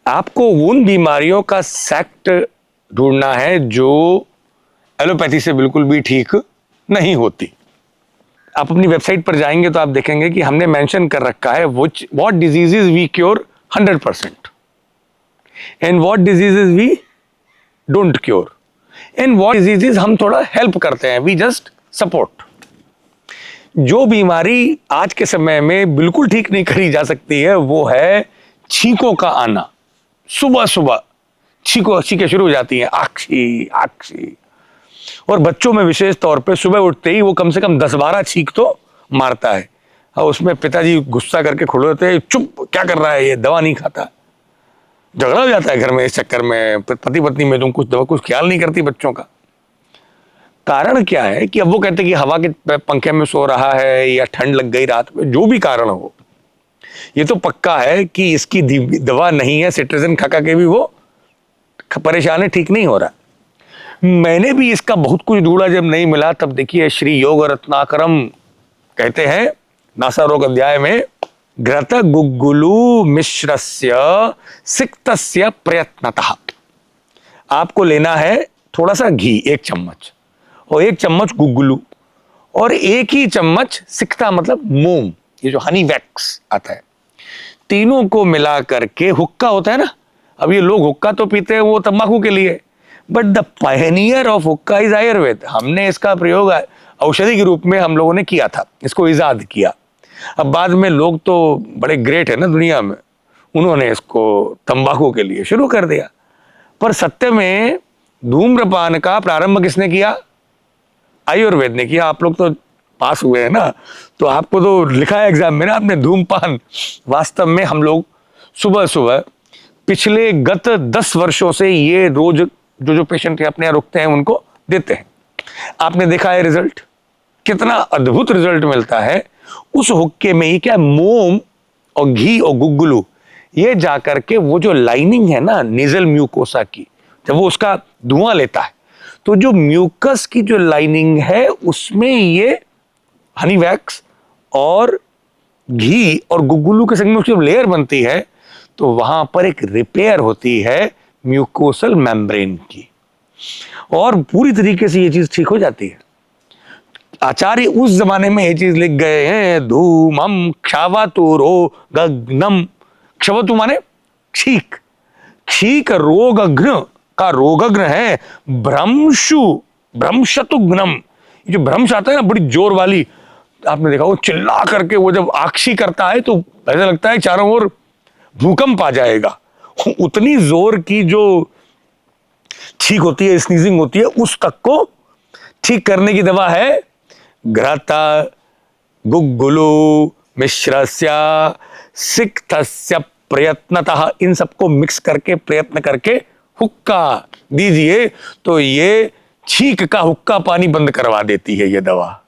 आपको उन बीमारियों का सेक्ट ढूंढना है जो एलोपैथी से बिल्कुल भी ठीक नहीं होती। आप अपनी वेबसाइट पर जाएंगे तो आप देखेंगे कि हमने मेंशन कर रखा है what diseases we cure 100% and what diseases we don't cure and what diseases हम थोड़ा हेल्प करते हैं, वी जस्ट सपोर्ट। जो बीमारी आज के समय में बिल्कुल ठीक नहीं करी जा सकती है वो है छींकों का आना। सुबह सुबह छींकें शुरू हो जाती हैं, आक्षी आक्षी। और बच्चों में विशेष तौर पे सुबह उठते ही वो कम से कम 10-12 छींक तो मारता है और उसमें पिताजी गुस्सा करके खड़े होते हैं, चुप क्या कर रहा है ये, दवा नहीं खाता। झगड़ा हो जाता है घर में इस चक्कर में, पति पत्नी में, तुम कुछ ख्याल नहीं करती बच्चों का। कारण क्या है कि अब वो कहते हैं कि हवा के पंखे में सो रहा है या ठंड लग गई रात में, जो भी कारण हो, ये तो पक्का है कि इसकी दवा नहीं है, सिट्राजिन खा के भी वो परेशान है, ठीक नहीं हो रहा। मैंने भी इसका बहुत कुछ ढूंढा, जब नहीं मिला तब देखिए श्री योग रत्नाकरम कहते हैं नासा रोग अध्याय में, घृत गुग्गुलु मिश्रस्य सिक्तस्य प्रयत्नतः। आपको लेना है थोड़ा सा घी 1 चम्मच और 1 चम्मच गुग्गुलू और 1 ही चम्मच सिक्ता मतलब मोम, ये जो हनी वैक्स आता है, तीनों को मिला करके हुक्का होता है ना। अब ये लोग हुक्का तो पीते हैं वो तंबाकू के लिए, बट द पायनियर ऑफ हुक्का इज आयुर्वेद। हमने इसका प्रयोग औषधि के रूप में हम लोगों ने किया था, इसको इजाद किया। अब बाद में लोग तो बड़े ग्रेट है ना दुनिया में, उन्होंने इसको तंबाकू के लिए शुरू कर दिया। पर सत्य में धूम्रपान का प्रारंभ किसने किया? आयुर्वेद ने किया। आप लोग तो पास हुए हैं ना, तो आपको तो लिखा है एग्जाम में ना आपने धूम्रपान। वास्तव में हम लोग सुबह सुबह पिछले गत 10 वर्षों से ये रोज जो पेशेंट अपने यहाँ रुकते हैं उनको देते हैं। आपने देखा है रिजल्ट, कितना अद्भुत रिजल्ट मिलता है। उस हुक्के में ही क्या, मोम और घी और गुग्गुलू, ये जाकर के वो जो लाइनिंग है ना नेजल म्यूकोसा की, जब वो उसका धुआं लेता है तो जो म्यूकस की जो लाइनिंग है उसमें ये हनी वैक्स और घी और गुग्गुलू के संग में उसकी लेयर बनती है, तो वहां पर एक रिपेयर होती है म्यूकोसल मेम्ब्रेन की और पूरी तरीके से ये चीज ठीक हो जाती है। आचार्य उस जमाने में ये चीज लिख गए हैं, धूमम क्षावतुरो गग्नम। क्षवतु माने छीक, छीक रोगघ्न का रोगघ्न है। भ्रमशु भ्रमशतुघ्नम, ये जो भ्रंश आता है ना बड़ी जोर वाली, आपने देखा वो चिल्ला करके वो जब आक्षी करता है तो ऐसा लगता है चारों ओर भूकंप आ जाएगा। उतनी जोर की जो छींक होती है, स्नीजिंग होती है, उस तक को ठीक करने की दवा है घृत गुग्गुलु मिश्रस्य सिक्तस्य प्रयत्नतः। इन सबको मिक्स करके प्रयत्न करके हुक्का दीजिए तो ये छींक का हुक्का पानी बंद करवा देती है ये दवा।